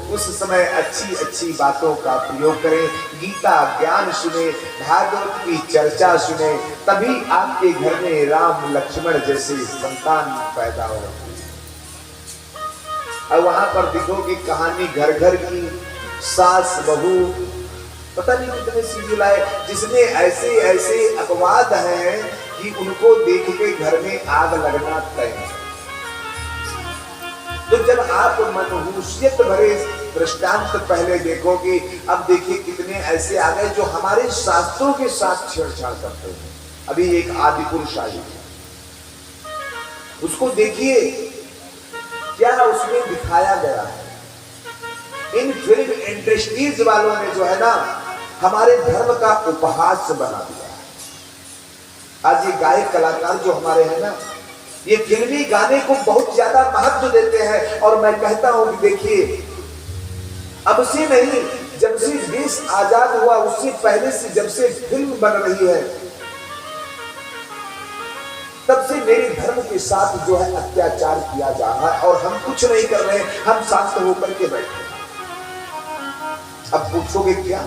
उस समय अच्छी अच्छी बातों का प्रयोग करें, गीता ज्ञान सुने, भागवत की चर्चा सुने, तभी आपके घर में राम लक्ष्मण जैसे संतान पैदा हो। और वहां पर देखोगे कहानी घर घर की, सास बहू, पता नहीं कितने सीरियल आए जिसमें ऐसे ऐसे अपवाद हैं कि उनको देख के घर में आग लगना तय है। तो जब आप मनहूसियत भरे दृष्टांत पहले देखोगे, अब देखिए कितने ऐसे आ गए जो हमारे शास्त्रों के साथ छेड़छाड़ करते हैं। अभी एक आदि पुरुष आई, उसको देखिए क्या उसमें दिखाया गया है। इन फिल्म इंडस्ट्रीज वालों ने जो है ना हमारे धर्म का उपहास बना दिया। आज ये गायक कलाकार जो हमारे हैं ना, ये फिल्मी गाने को बहुत ज्यादा महत्व देते हैं। और मैं कहता हूं कि देखिए, अब से नहीं, जब से देश आजाद हुआ उससे पहले से जब से फिल्म बन रही है, तब से मेरे धर्म के साथ जो है अत्याचार किया जा रहा है और हम कुछ नहीं कर रहे हैं, हम शांत होकर के बैठे। अब पूछोगे क्या?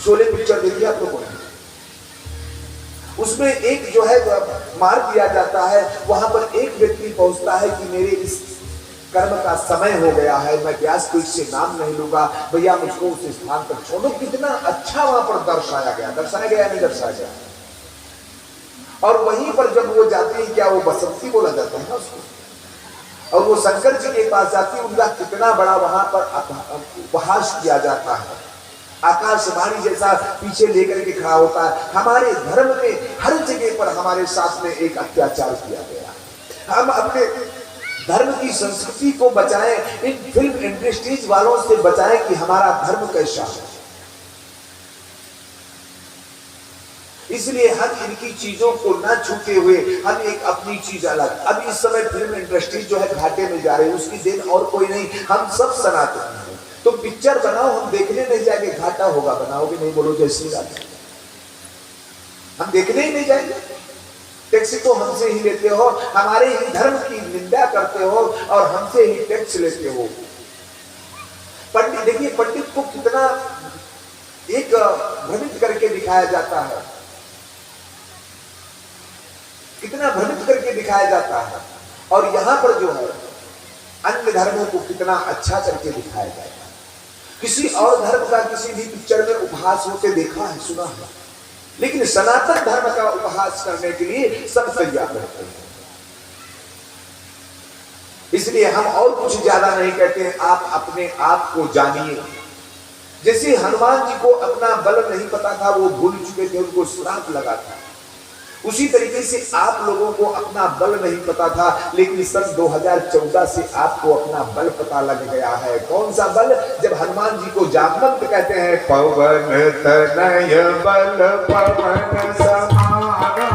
शोले पिक्चर देखिए आप लोगों ने, उसमें एक जो है मार दिया जाता है, वहां पर एक व्यक्ति पहुंचता है कि मेरे इस कर्म का समय हो गया है, मैं व्यास को इससे नाम नहीं लूंगा, भैया मुझको उस स्थान पर छोड़ो। कितना अच्छा वहां पर दर्शाया गया, दर्शाया गया नहीं दर्शाया गया। और वहीं पर जब वो जाते हैं, क्या वो बसंती बोला जाता है ना उसको, और वो शंकर जी के पास जाती है, उनका कितना बड़ा वहां पर उपहास किया जाता है, आकाशवाणी जैसा पीछे लेकर के खड़ा होता है। हमारे धर्म में हर जगह पर हमारे साथ में एक अत्याचार किया गया। हम अपने धर्म की संस्कृति को बचाएं, इन फिल्म इंडस्ट्रीज वालों से बचाएं कि हमारा धर्म कैसा है। इसलिए हम इनकी चीजों को ना छूते हुए हम एक अपनी चीज अलग। अब इस समय फिल्म इंडस्ट्री जो है घाटे में जा रही है, उसकी देन और कोई नहीं, हम सब सनातन हैं। तो पिक्चर बनाओ, हम देखने नहीं जाएंगे, घाटा होगा। बनाओगे नहीं, बोलो जय श्री राम, हम देखने ही नहीं जाएंगे। टैक्स तो हमसे ही लेते हो, हमारे ही धर्म की निंदा करते हो और हमसे ही टैक्स लेते हो। पंडित देखिए, पंडित को कितना एक भ्रमित करके दिखाया जाता है, कितना भ्रमित करके दिखाया जाता है। और यहां पर जो है अन्य धर्मों को कितना अच्छा करके दिखाया जाता है। किसी और धर्म का किसी भी पिक्चर में उपहास होते देखा है, सुना है, लेकिन सनातन धर्म का उपहास करने के लिए सब तैयार रहते हैं। इसलिए हम और कुछ ज्यादा नहीं कहते हैं, आप अपने आप को जानिए। जैसे हनुमान जी को अपना बल नहीं पता था, वो भूल चुके थे, उनको श्राप लगा था, उसी तरीके से आप लोगों को अपना बल नहीं पता था, लेकिन सन 2014 से आपको अपना बल पता लग गया है। कौन सा बल? जब हनुमान जी को जामवंत कहते हैं, पवन तनय बल पवन समाना,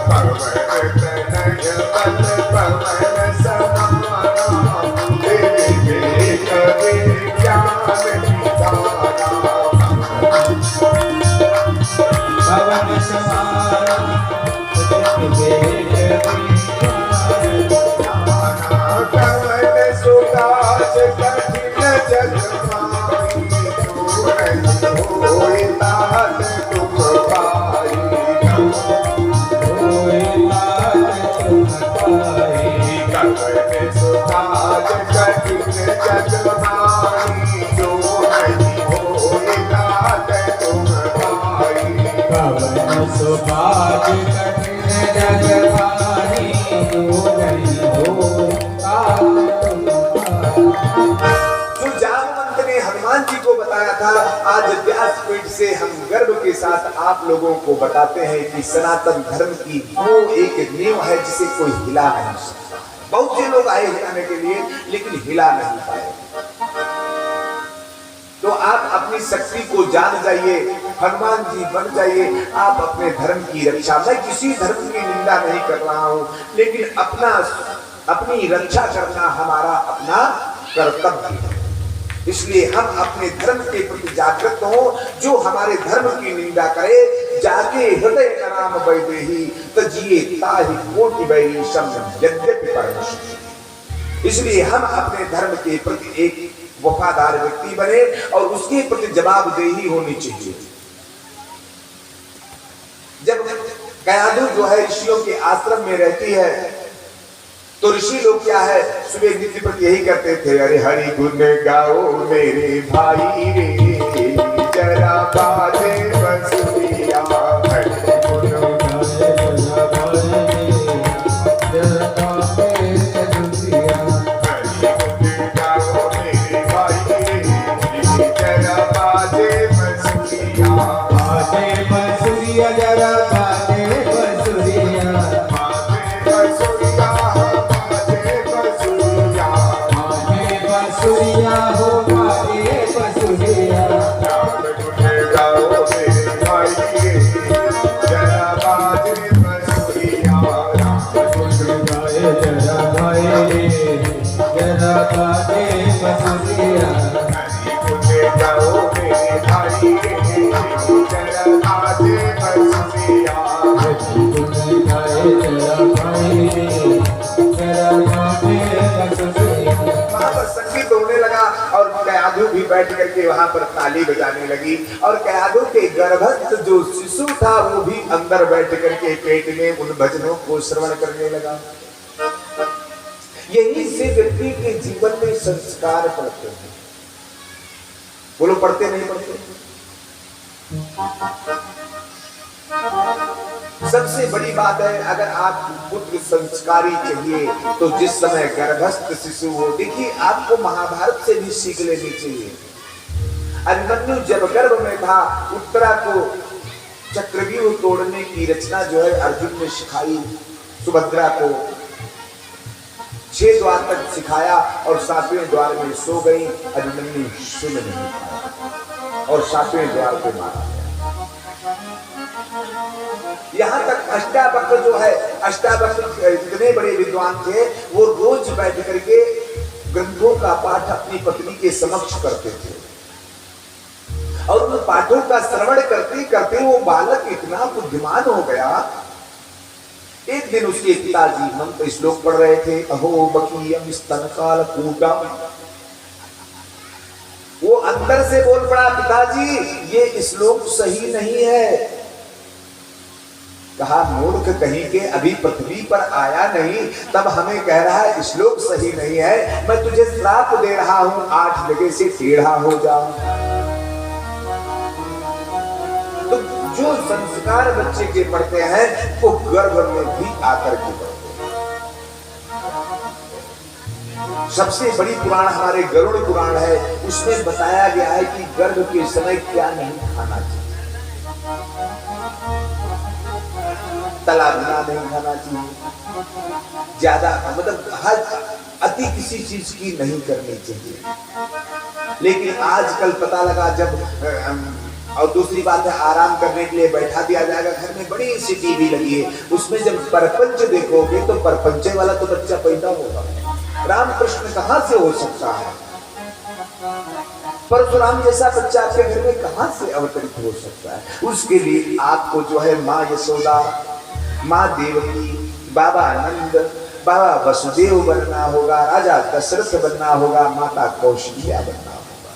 पवन तनय बल पवन समाना, तेरे कवि ज्ञान निधाना, पवन समाना कवन सुदास कठिन जगमाई, होई तात तुम पाई, कवन सुदास कठिन जगमाई, जो नहीं होई तात तुम पाई, पवन सुभाष कठिन जगमाही, जो जामवंत ने हनुमान जी को बताया था, आज व्यासपीठ से हम गर्व के साथ आप लोगों को बताते हैं कि सनातन धर्म की वो एक नींव है जिसे कोई हिला नहीं सकता। बहुत से लोग आए हिलाने के लिए, लेकिन हिला नहीं पाए। तो आप अपनी शक्ति को जान जाइए, हनुमान जी बन जाइए, आप अपने धर्म की रक्षा। मैं किसी धर्म की निंदा नहीं कर रहा हूं, लेकिन अपनी रक्षा करना हमारा अपना कर्तव्य है। इसलिए हम अपने धर्म के प्रति जागृत हो। जो हमारे धर्म की निंदा करे, जाके हृदय नाम वैदेही तजिए ताहि कोटि वैरीशम यद्यपि परमेश्वर। इसलिए हम अपने धर्म के प्रति एक वफादार व्यक्ति बने और उसके प्रति जवाबदेही होनी चाहिए। जब कयाधु जो है ऋषियों के आश्रम में रहती है तो ऋषि लोग क्या है सुबह नित्य प्रति यही करते थे, अरे हरि गुण गाओ मेरे भाई रे, जरा बाजे बसुरिया, हरि गुण गाओ मेरे भाई रे, जरा बाजे बसुरिया, बाजे बंसुरिया जरा बाजे बंसुरिया, बंसुरिया हो बाजे बंसुरिया, जरा भाई जरा बाजे बंसुरिया, वहां पर संगीत होने लगा और कयाधु भी बैठ करके वहां पर ताली बजाने लगी और कयाधु के गर्भस्थ जो शिशु था वो भी अंदर बैठ करके पेट में उन भजनों को श्रवण करने लगा। यही से व्यक्ति के जीवन में संस्कार पड़ते हैं। बोलो पढ़ते नहीं पढ़ते? सबसे बड़ी बात है अगर आप पुत्र संस्कारी चाहिए तो जिस समय गर्भस्थ शिशु हो, देखिए आपको महाभारत से भी सीख लेनी चाहिए। अभिमन्यु जब गर्भ में था उत्तरा को चक्रव्यूह तोड़ने की रचना जो है अर्जुन ने सिखाई, सुभद्रा को 6 द्वार तक सिखाया और 7वें द्वार में सो गई। अभिमन्यु सुन नहीं पाया और 7वें द्वार पे मारा। यहाँ तक अष्टावक्र जो है, अष्टावक्र इतने बड़े विद्वान थे, वो रोज बैठ करके ग्रंथों का पाठ अपनी पत्नी के समक्ष करते थे और उन पाठों का श्रवण करते करते वो बालक इतना बुद्धिमान हो गया। एक दिन उसके पिताजी मंत्र श्लोक पढ़ रहे थे, अहो बकीयम स्तनकाल कूटम, वो अंदर से बोल पड़ा, पिताजी ये श्लोक सही नहीं है। कहा मूर्ख कहीं के, अभी पृथ्वी पर आया नहीं तब हमें कह रहा है श्लोक सही नहीं है। मैं तुझे श्राप दे रहा हूं 8 जगह से टेढ़ा हो जा। तो जो संस्कार बच्चे के पढ़ते हैं वो गर्भ में भी आकर के पढ़ते हैं। सबसे बड़ी पुराण हमारे गरुड़ पुराण है, उसमें बताया गया है कि गर्भ के समय क्या नहीं खाना चाहिए। तला भुना नहीं खाना चाहिए, ज्यादा मतलब हर अति किसी चीज की नहीं करनी चाहिए। लेकिन आजकल पता लगा जब और दूसरी बात है आराम करने के लिए बैठा दिया जाएगा, घर में बड़ी सी टीवी लगी है, उसमें जब परपंच देखोगे तो परपंचे वाला तो बच्चा पैदा होगा। रामकृष्ण कहाँ से हो सकता है? परशुराम जैसा बच्चा आपके घर में कहां से अवतरित हो सकता है? उसके लिए आपको जो है माँ यशोदा, माँ देवकी, बाबा आनंद, बाबा वसुदेव बनना होगा, राजा दशरथ बनना होगा, माता कौशल्या बनना होगा।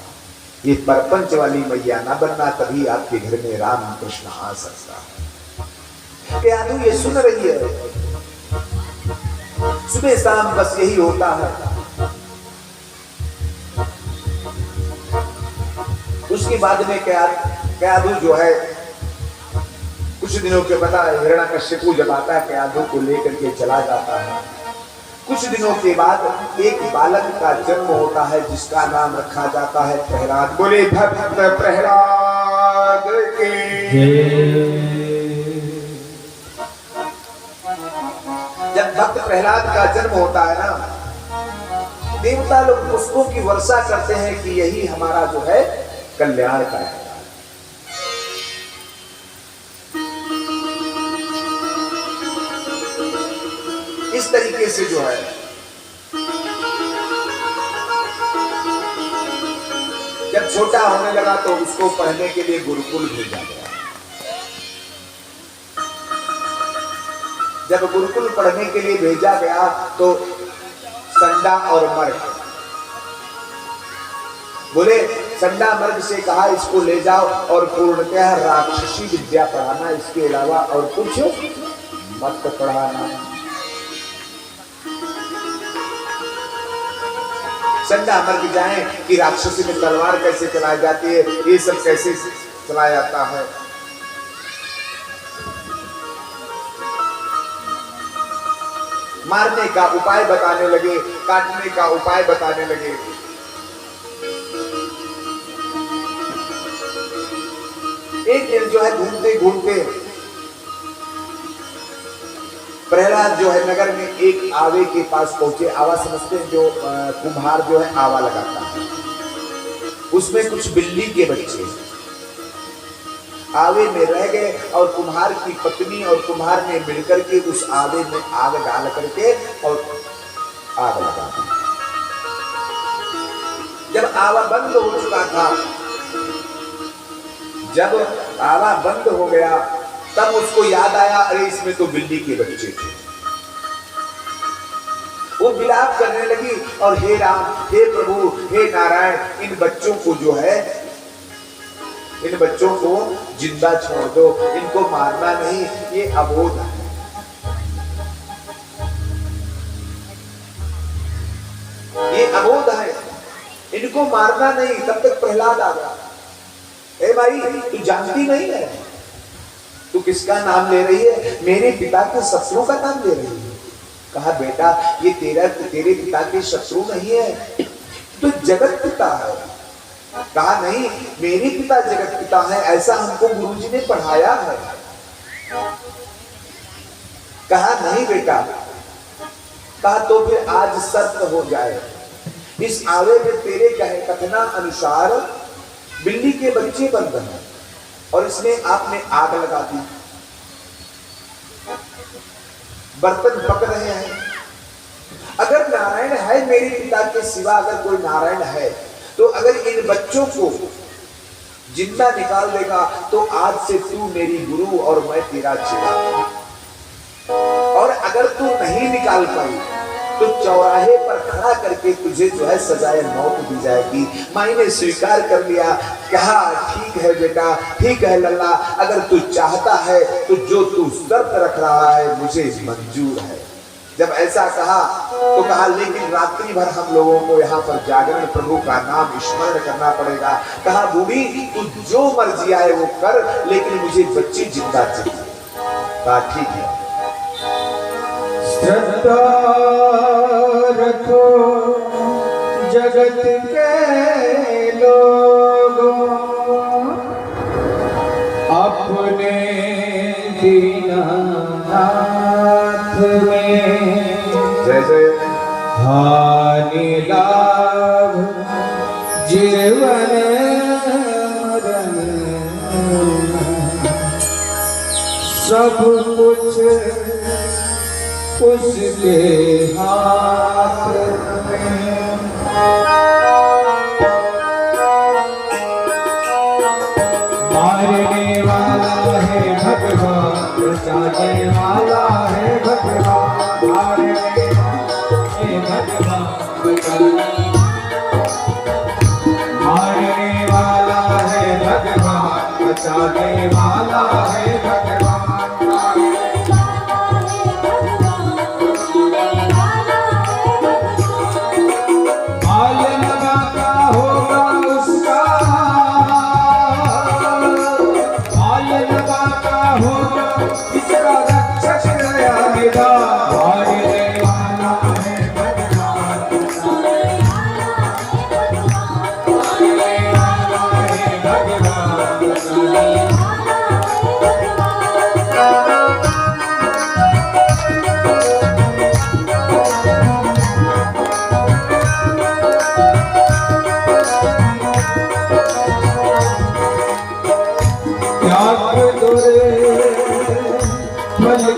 ये परपंच वाली मैया ना बनना, तभी आपके घर में राम कृष्ण आ सकता है। कयाधु ये सुन रही है, सुबह शाम बस यही होता है। उसके बाद में कयाधु जो है कुछ दिनों के पता हिरण्यकश्यपु जब आता है कयाधु को लेकर के चला जाता है। कुछ दिनों के बाद एक बालक का जन्म होता है जिसका नाम रखा जाता है प्रहलाद। बोले भक्त प्रहलाद के। जब भक्त प्रहलाद का जन्म होता है ना, देवता लोग पुष्पों की वर्षा करते हैं कि यही हमारा जो है कल्याण का है। इस तरीके से जो है जब छोटा होने लगा तो उसको पढ़ने के लिए गुरुकुल भेजा गया। जब गुरुकुल पढ़ने के लिए भेजा गया तो संडा और मर्ग बोले, संडा मर्ग से कहा इसको ले जाओ और पूर्णतः राक्षसी विद्या पढ़ाना, इसके अलावा और कुछ मत पढ़ाना। संडा मर्ग जाए कि राक्षसी में तलवार कैसे चलाई जाती है, ये सब कैसे चलाया जाता है। मारने का उपाय बताने लगे, काटने का उपाय बताने लगे। एक दिन जो है घूमते घूमते प्रहलाद जो है नगर में एक आवे के पास पहुंचे। आवा समझते हैं, जो कुम्हार जो है आवा लगाता है, उसमें कुछ बिल्ली के बच्चे आवे में रह गए और कुम्हार की पत्नी और कुम्हार ने मिलकर के उस आवे में आग डाल करके और आग लगा दी। जब आवा बंद हो चुका था, जब आवा बंद हो गया, तब उसको याद आया, अरे इसमें तो बिल्ली के बच्चे थे। वो विलाप करने लगी और हे राम, हे प्रभु, हे नारायण, इन बच्चों को जो है, इन बच्चों को जिंदा छोड़ दो, इनको मारना नहीं, ये अबोध है। ये अबोध है, इनको मारना नहीं। तब तक प्रहलाद आ गया, ए भाई तू जानती नहीं है, तू किसका नाम ले रही है? मेरे पिता के शत्रु का नाम ले रही है। कहा बेटा ये तेरे पिता के शत्रु नहीं है, तो जगत पिता है। कहा नहीं, मेरे पिता जगत पिता है, ऐसा हमको गुरुजी ने पढ़ाया है। कहा नहीं बेटा। कहा तो फिर आज सत्य हो जाए, इस आवे में तेरे कहे कथना अनुसार बिल्ली के बच्चे बंद हैं और इसमें आपने आग लगा दी, बर्तन पक रहे हैं। अगर नारायण है मेरे पिता के सिवा, अगर कोई नारायण है, तो अगर इन बच्चों को जिंदा निकाल देगा तो आज से तू मेरी गुरु और मैं तेरा चेला। और अगर तू नहीं निकाल पाई तो चौराहे पर खड़ा करके तुझे जो है सजाए मौत दी जाएगी। माई ने स्वीकार कर लिया। कहा ठीक है बेटा, ठीक है लल्ला, अगर तू चाहता है तो जो तू शर्त रख रहा है मुझे मंजूर है। जब ऐसा कहा तो कहा लेकिन रात्रि भर हम लोगों को यहाँ पर जागरण, प्रभु का नाम स्मरण करना पड़ेगा। कहा बूढ़ी तू जो मर्जी आए वो कर, लेकिन मुझे बच्ची जिंदा चाहिए। कहा ठीक है। श्रद्धा रखो जगत के लोगों, अपने दीनानाथ में जैसे हानि लाभ जीवन मरण, सब कुछ उसके हाथ में। मारने वाला है भगवान, बचाने वाला है भगवान। मारने वाला है भगवान, मारने वाला है भगवान, बचाने वाला है भगवान।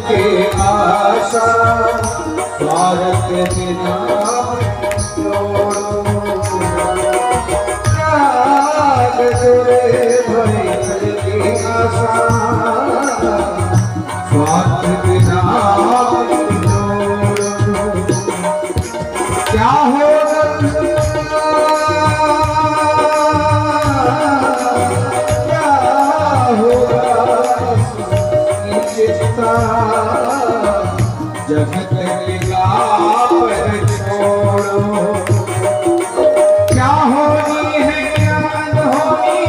के आशा स्वार्थ बिना स्वार्थ बिना क्या होगा क्या होगा चिंता जगत लीला पर छोड़ो क्या होनी है क्या अनहोनी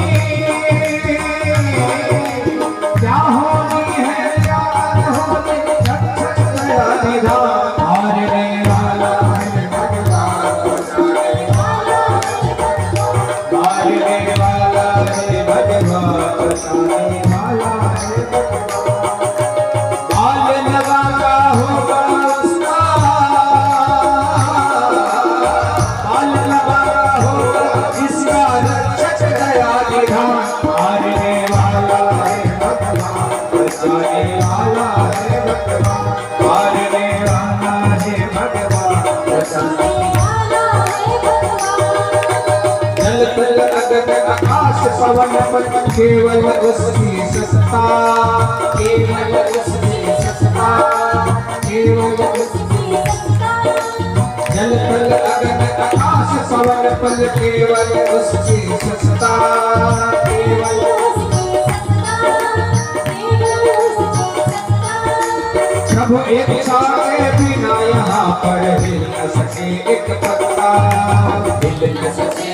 क्या होनी है क्या अनहोनी जगत गया निधान हारने वाला है भगवान हारने वाला है भगवान बचाने वाला है बाल लगाता होगा उसका बाल लगाता होगा इसका रक्षक गया निधान हारने वाला है भगवान बचाने वाला है भगवान हारने वाला है भगवान बचाने जल थल अगन आकाश पवन पर केवल उसकी सत्ता केवल उसकी सत्ता केवल उसकी जल थल अगन आकाश पवन पर केवल उसकी सत्ता केवल प्रभु एक छाए बिना यहाँ पर हिल न सके एक पत्ता हिल न सके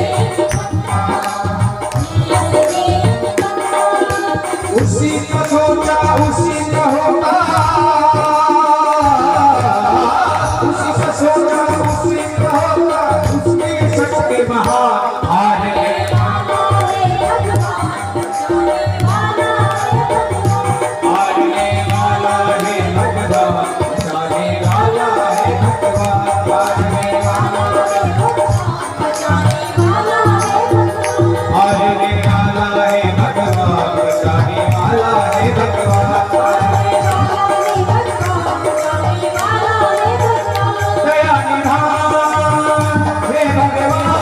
उसी का सोचा उसी का होता उसी का सोचा उसी का होता उसकी शक्ति महान हारने हारने वाला है भगवान बचाने वाला है भगवान हारने वाला है हारने वाला है भगवान बचाने वाला है भगवान दया निधान हे भगवान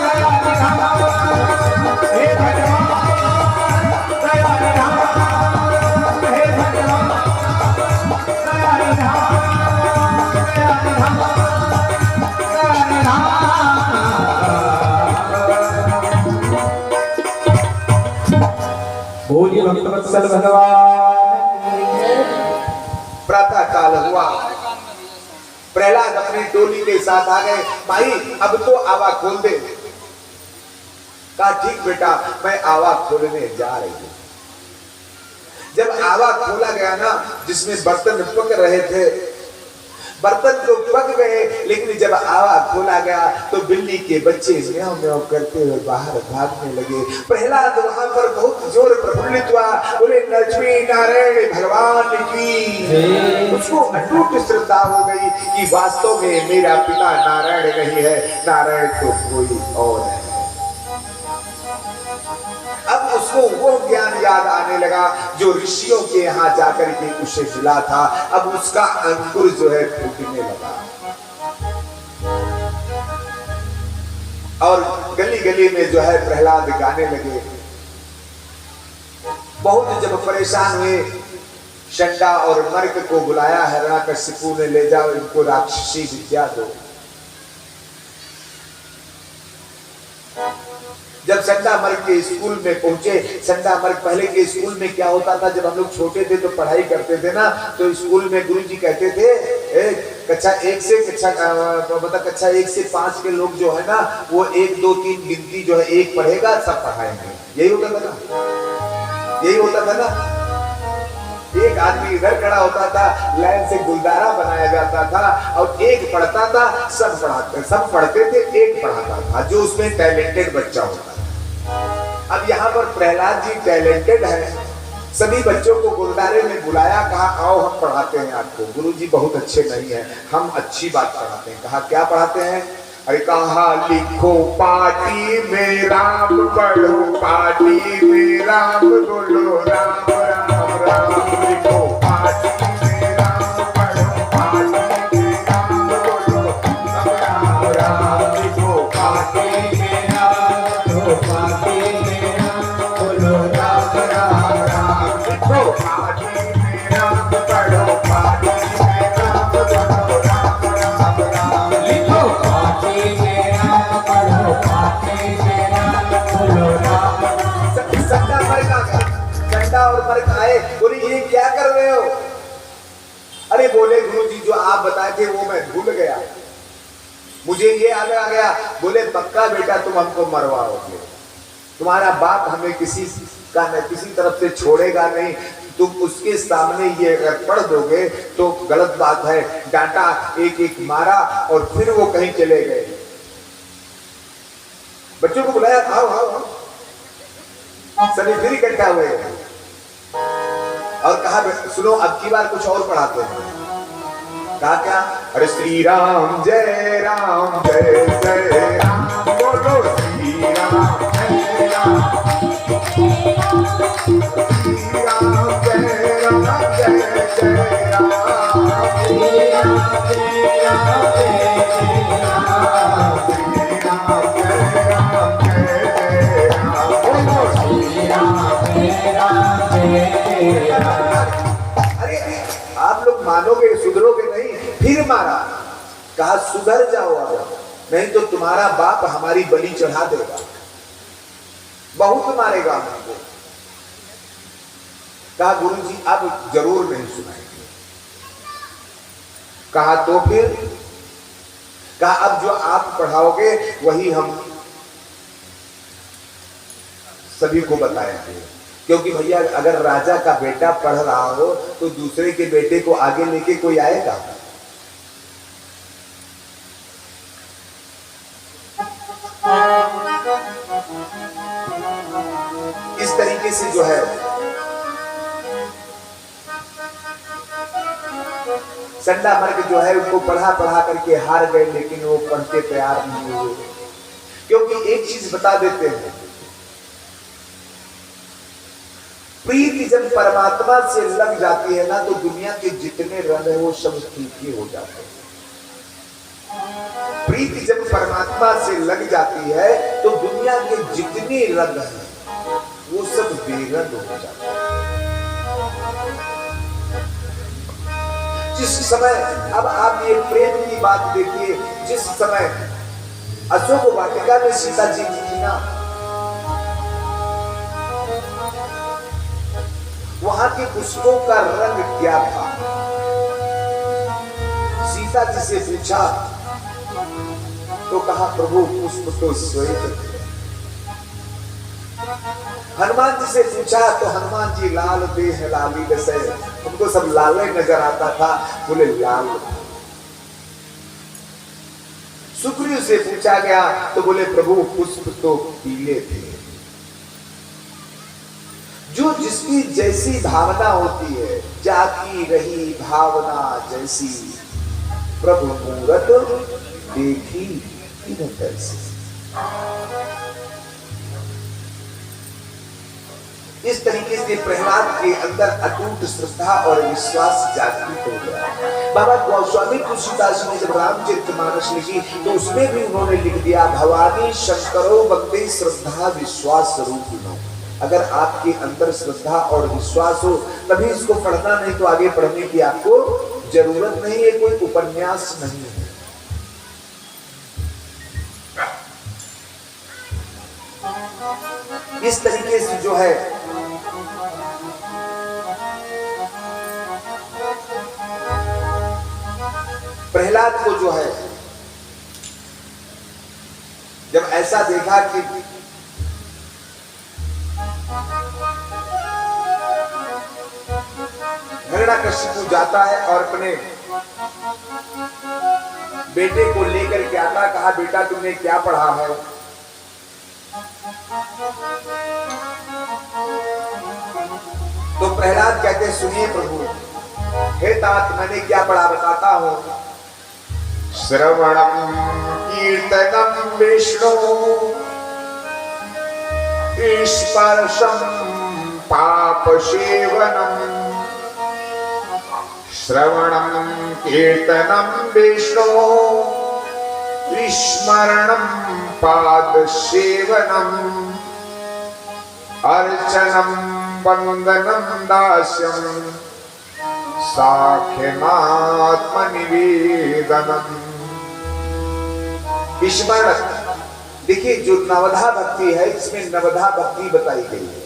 दया निधान हे भगवान दया निधान हे भगवान दया निधान दया निधान बोलिए भक्तवत्सल भगवान प्रातः काल हुआ, प्रहलाद अपनी टोली के साथ आ गए। भाई अब तो आवा खोल दे। कहा ठीक बेटा मैं आवा खोलने जा रही हूं। जब आवा खोला गया ना, जिसमें बर्तन पक रहे थे, बर्तन तो पक गए, लेकिन जब आवा खोला गया तो बिल्ली के बच्चे म्याऊं म्याऊं करते हुए बाहर भागने लगे। प्रहलाद वहां पर बहुत जोर प्रफुल्लित हुआ, बोले लक्ष्मी नारायण भगवान की। उसको अटूट श्रद्धा हो गई कि वास्तव में मेरा पिता नारायण नहीं है, नारायण तो कोई और है। अब उसको वो ज्ञान याद आने लगा जो ऋषियों के यहाँ जाकर के उसे मिला था। अब उसका अंकुर जो है फूटने लगा और गली गली में जो है प्रहलाद गाने लगे। बहुत जब परेशान हुए, शंडा और मर्क को बुलाया, हिरण्यकशिपु ने ले जाओ इनको राक्षसी विद्या दो। जब संडामर्ग के स्कूल में पहुंचे, संडामर्ग पहले के स्कूल में क्या होता था, जब हम लोग छोटे थे तो पढ़ाई करते थे ना, तो स्कूल में गुरुजी कहते थे कक्षा 1 से कक्षा 1 से 5 के लोग जो है ना, वो 1 2 3 गिनती जो है 1 पढ़ेगा सब पढ़ाएंगे। यही होता था ना, यही होता था ना। एक आदमी इधर खड़ा होता था, लाइन से गुलदारा बनाया जाता था और 1 पढ़ता था, सब पढ़ते थे, 1 पढ़ाता था जो उसमें टैलेंटेड बच्चा होता था। अब यहाँ पर प्रहलाद जी टैलेंटेड है, सभी बच्चों को गुरुद्वारे में बुलाया, कहा आओ हम पढ़ाते हैं आपको। गुरुजी बहुत अच्छे नहीं है, हम अच्छी बात पढ़ाते हैं। कहा क्या पढ़ाते हैं? अरे कहा लिखो पार्टी में राम, पढ़ो पार्टी में राम, बोलो राम राम राम। लिखो पार्टी में राम, पढ़ो पार्टी में राम, बोलो राम राम राम। लिखो पार्टी में राम, पढ़ो पार्टी में राम, बोलो राम राम राम। लिखो पार्टी में राम, पढ़ो पार्टी में राम, बोलो राम राम राम। बोले गुरु जी जो आप बताए थे वो मैं भूल गया, मुझे ये याद आ गया। बोले पक्का बेटा तुम हमको मरवाओगे, तुम्हारा बाप हमें किसी तरफ से छोड़ेगा नहीं, तुम उसके सामने ये अगर पढ़ दोगे तो गलत बात है। डांटा, एक एक मारा और फिर वो कहीं चले गए। बच्चों को बुलाया, आओ आओ आओ, सभी फिर इकट्ठा हुए और कहा सुनो अब की बार कुछ और पढ़ाते हैं। कहा क्या? अरे श्री राम जय राम जय जय राम, बोलो श्री राम जय राम, श्री राम जय राम जय जय राम, श्री राम जय राम जय जय राम, श्री राम जय राम जय जय राम, बोलो श्री राम जय राम जय जय राम। आप लोग मानोगे, सुधरोगे नहीं। फिर मारा, कहा सुधर जाओ अब, नहीं तो तुम्हारा बाप हमारी बलि चढ़ा देगा, बहुत मारेगा हमको। कहा गुरु जी अब जरूर नहीं सुनाएंगे। कहा तो फिर? कहा अब जो आप पढ़ाओगे वही हम सभी को बताएंगे, क्योंकि भैया अगर राजा का बेटा पढ़ रहा हो तो दूसरे के बेटे को आगे लेके कोई आएगा? इस तरीके से जो है संडा मर्ग जो है उनको पढ़ा करके हार गए, लेकिन वो पढ़ते तैयार नहीं हुए। क्योंकि एक चीज बता देते हैं, प्रीति जब परमात्मा से लग जाती है ना तो दुनिया के जितने रंग है वो सब फीके हो जाते हैं। प्रीति जब परमात्मा से लग जाती है तो दुनिया के जितने रंग हैं वो सब बेरंग हो जाते हैं। जिस समय, अब आप ये प्रेम की बात देखिए, जिस समय अशोक वाटिका में सीता जी थी ना, वहां के पुष्पों का रंग क्या था? सीता जी से पूछा तो कहा प्रभु पुष्प तो श्वेत थे। हनुमान जी से पूछा तो हनुमान जी लाल देह लाली से, उनको सब लाल नजर आता था, बोले लाल। सुग्रीव से पूछा गया तो बोले प्रभु पुष्प तो पीले थे। जो जिसकी जैसी भावना होती है, जाकी रही भावना जैसी, प्रभु मूरत देखी किन तैसी। इस तरीके से प्रहलाद के अंदर अटूट श्रद्धा और विश्वास जागृत हो गया। बाबा गोस्वामी तुलसीदास ने जब रामचरितमानस लिखी तो उसमें भी उन्होंने लिख दिया, भवानी शंकरो वंदे श्रद्धा विश्वास रूपिणो। अगर आपके अंदर श्रद्धा और विश्वास हो तभी इसको पढ़ना, नहीं तो आगे पढ़ने की आपको जरूरत नहीं है, कोई उपन्यास नहीं है। इस तरीके से जो है प्रहलाद को जो है जब ऐसा देखा कि हिरण्यकशिपु जाता है और अपने बेटे को लेकर के आता, कहा बेटा तुमने क्या पढ़ा है? तो प्रहलाद कहते सुनिए प्रभु, हे तात मैंने क्या पढ़ा बताता हूं। श्रवणम कीर्तनम विष्णु स्पर्शम पाप सेवनम, श्रवणम कीर्तनम विष्णु स्मरणम पाद सेवनम, अर्चनम वंदनम दास्यम साख्यमात्मनिवेदनम। स्मरण देखिए, जो नवधा भक्ति है इसमें नवधा भक्ति बताई गई है।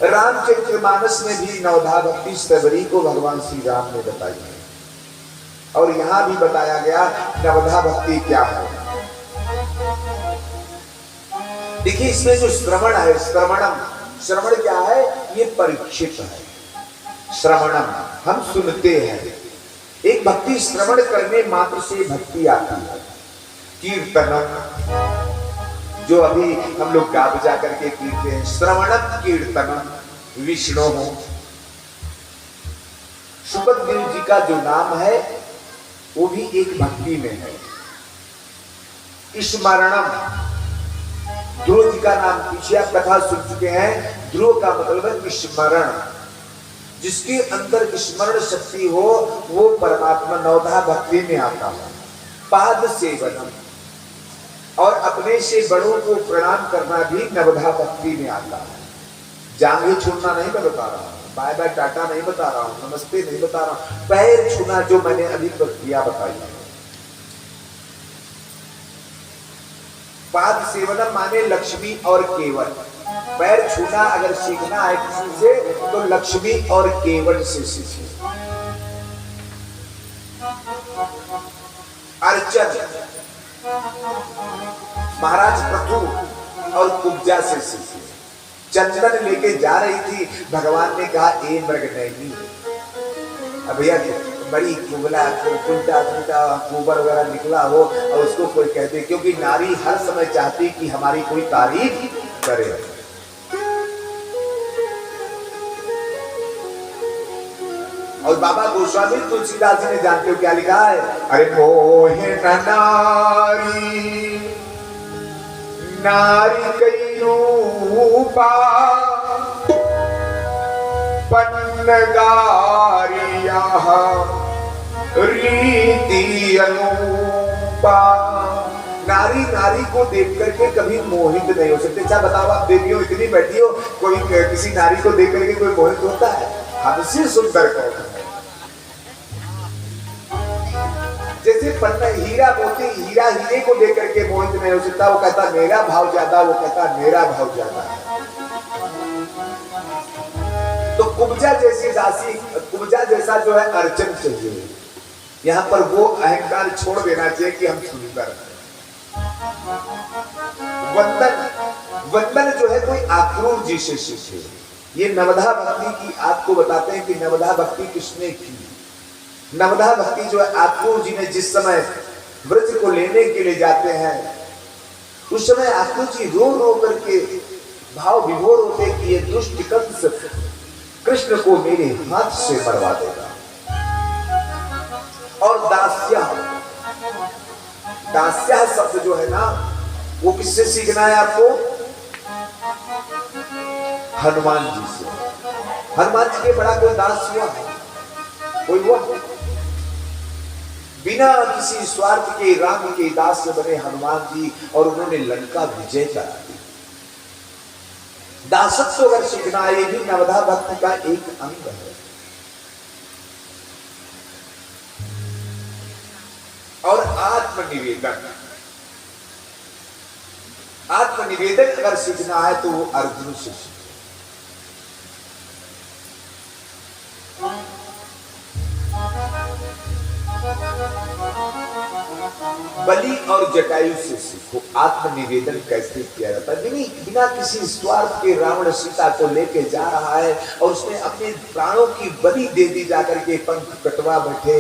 रामचरितमानस में भी नवधा भक्ति सबरी को भगवान श्री राम ने बताई है। और यहां भी बताया गया नवधा भक्ति क्या है। देखिए इसमें जो श्रवण है, श्रवण क्या है? ये परीक्षित है। श्रवणम हम सुनते हैं। एक भक्ति श्रवण करने मात्र से भक्ति आती है। कीर्तनम जो अभी हम लोग गा बजा करके कीर्तन हैं, श्रवणम कीर्तनम विष्णु हो। सुखदेव जी का जो नाम है वो भी एक भक्ति में है। स्मरणम, ध्रुव जी का नाम पीछे आप कथा सुन चुके हैं। ध्रुव का मतलब है स्मरण। जिसके अंदर स्मरण शक्ति हो वो परमात्मा नवधा भक्ति में आता है। पाद सेवनम, और अपने से बड़ों को प्रणाम करना भी नवधा भक्ति में आता है। जांघें छूना नहीं मैं बता रहा हूँ, बाय बाय टाटा नहीं बता रहा हूँ, नमस्ते नहीं बता रहा हूँ, पैर छूना जो मैंने अभी प्रक्रिया बताई है। पाद सेवनम माने लक्ष्मी और केवल। पैर छूना अगर सीखना है किसी से तो लक्ष्मी और केवल से सीखे। अर्चन महाराज पृथु और कुब्जा से सीखे। चंदन लेके जा रही थी, भगवान ने कहा ए मृग नहीं। अब भैया बड़ी कुबला कुंटा कुबर वगैरह निकला हो और उसको कोई कहते, क्योंकि नारी हर समय चाहती कि हमारी कोई तारीफ करे। और बाबा गोस्वामी तुलसीदास जी ने जानते हो क्या लिखा है? अरे मोहे नारी नारी कईयों पन्नगारिया रीति अनुपा। नारी नारी को देख करके कभी मोहित नहीं हो सकते। अच्छा बताओ, आप देवियों इतनी बैठी हो, कोई किसी नारी को देख करके कोई मोहित होता है? हमसे सुंदर कौन है? जैसे पन्ना हीरा मोती, हीरा हीरे को देख करके मोहित नहीं हो सकता। वो कहता मेरा भाव ज्यादा, वो कहता मेरा भाव ज्यादा है। तो कुब्जा जैसी दासी, कुब्जा जैसा जो है अर्चन चाहिए। यहाँ पर वो अहंकार छोड़ देना चाहिए कि हम सुंदर हैं। वंदन, वंदन जो है कोई आक्रूर जी से सीखे। ये नवधा भक्ति की आपको बताते हैं कि नवधा भक्ति किसने की। नवधा भक्ति जो है आक्रूर जी ने जिस समय व्रज को लेने के लिए जाते हैं उस समय आक्रूर जी रो रो करके भाव विभोर होते कि ये दुष्ट कंस कृष्ण को मेरे हाथ से मरवा देगा। और दास्या, दास्या शब्द जो है ना वो किससे सीखना है आपको? हनुमान जी से। हनुमान जी के बड़ा कोई दास हुआ? कोई हुआ? बिना किसी स्वार्थ के राम के दास बने हनुमान जी और उन्होंने लंका विजय करा दी। दासत्व अगर सीखना है, ये भी नवधा भक्ति का एक अंग है। और आत्मनिवेदन, आत्मनिवेदन अगर सीखना है तो वो अर्जुन से सीखे। बलि और जटायु से सीखो आत्मनिवेदन कैसे किया जाता है। बिना किसी स्वार्थ के रावण सीता को लेके जा रहा है और उसने अपने प्राणों की बलि दे दी, जाकर के पंख कटवा बैठे,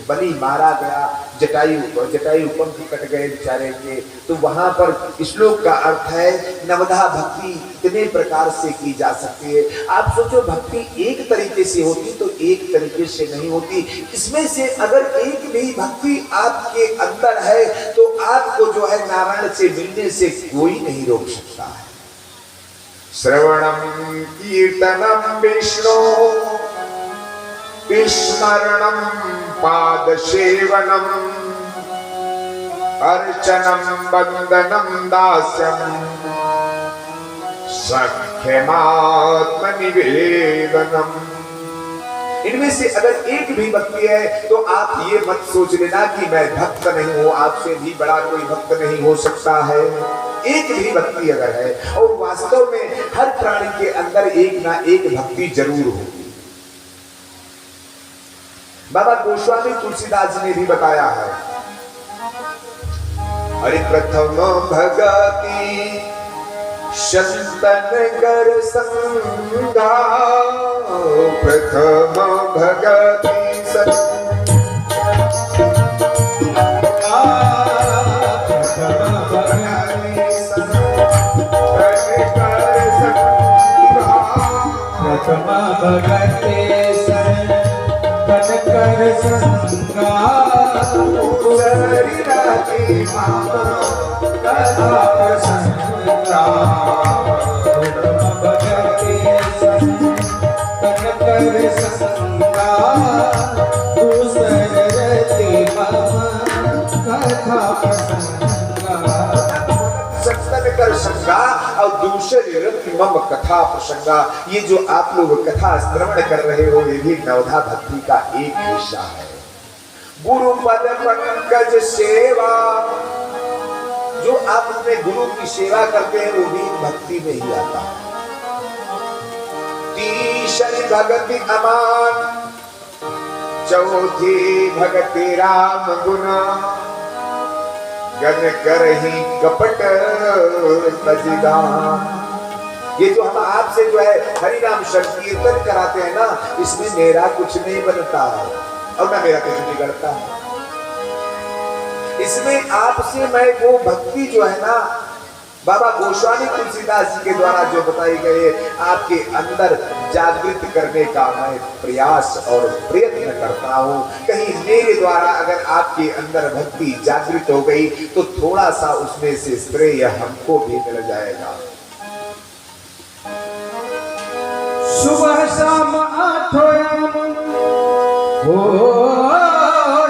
बलि मारा गया, जटायु पंख कट गए बेचारे के। तो वहां पर श्लोक का अर्थ है नवधा भक्ति कितने प्रकार से की जा सकती है। आप सोचो भक्ति एक तरीके से होती तो एक तरीके से नहीं होती। इसमें से अगर एक भी भक्ति आपके अंदर है तो आपको जो है नारायण से मिलने से कोई नहीं रोक सकता है। श्रवणम कीर्तनम विष्णु स्मरणम पाद सेवनम अर्चनम वंदनम दास्यम सख्यमात्म निवेदनम। इनमें से अगर एक भी भक्ति है तो आप ये मत सोच लेना कि मैं भक्त नहीं हूं, आपसे भी बड़ा कोई भक्त नहीं हो सकता है। एक भी भक्ति अगर है, और वास्तव में हर प्राणी के अंदर एक ना एक भक्ति जरूर होगी। बाबा गोस्वामी तुलसीदास जी ने भी बताया है, अरे प्रथम भगति संतन कर संगा, प्रथम भगति प्रथम भगते संतन कर संगा, कथा प्रसंगा, प्रथम भगते संतन कर संगा, दूसरति मम कथा प्रसंगा। संतन कर संगा और दूसरे रति मम कथा प्रसंगा। ये जो आप लोग कथा श्रवण कर रहे हो, ये भी नवधा भक्ति का एक हिस्सा है। गुरु पद पंकज सेवा, जो आप अपने गुरु की सेवा करते हैं वो भी भक्ति में ही आता है। तीसरी भक्ति अमान, चौथी भक्ति राम गुना, गन कर ही कपट तजिदान। ये जो हम आपसे जो है हरि नाम संकीर्तन कराते हैं ना, इसमें मेरा कुछ नहीं बनता है और ना मेरा कुछ बिगड़ता है। इसमें आपसे मैं वो भक्ति जो है ना, बाबा गोस्वामी तुलसीदास जी के द्वारा जो बताई गए, आपके अंदर जागृत करने का मैं प्रयास और प्रयत्न करता हूँ। कहीं मेरे द्वारा अगर आपके अंदर भक्ति जागृत हो गई तो थोड़ा सा उसमें से श्रेय हमको भी मिल जाएगा। सुबह शाम आठों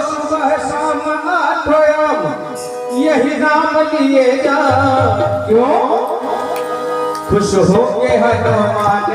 सुबह शाम आठों यही नाम लिए जा, क्यों खुश हो के हनुमान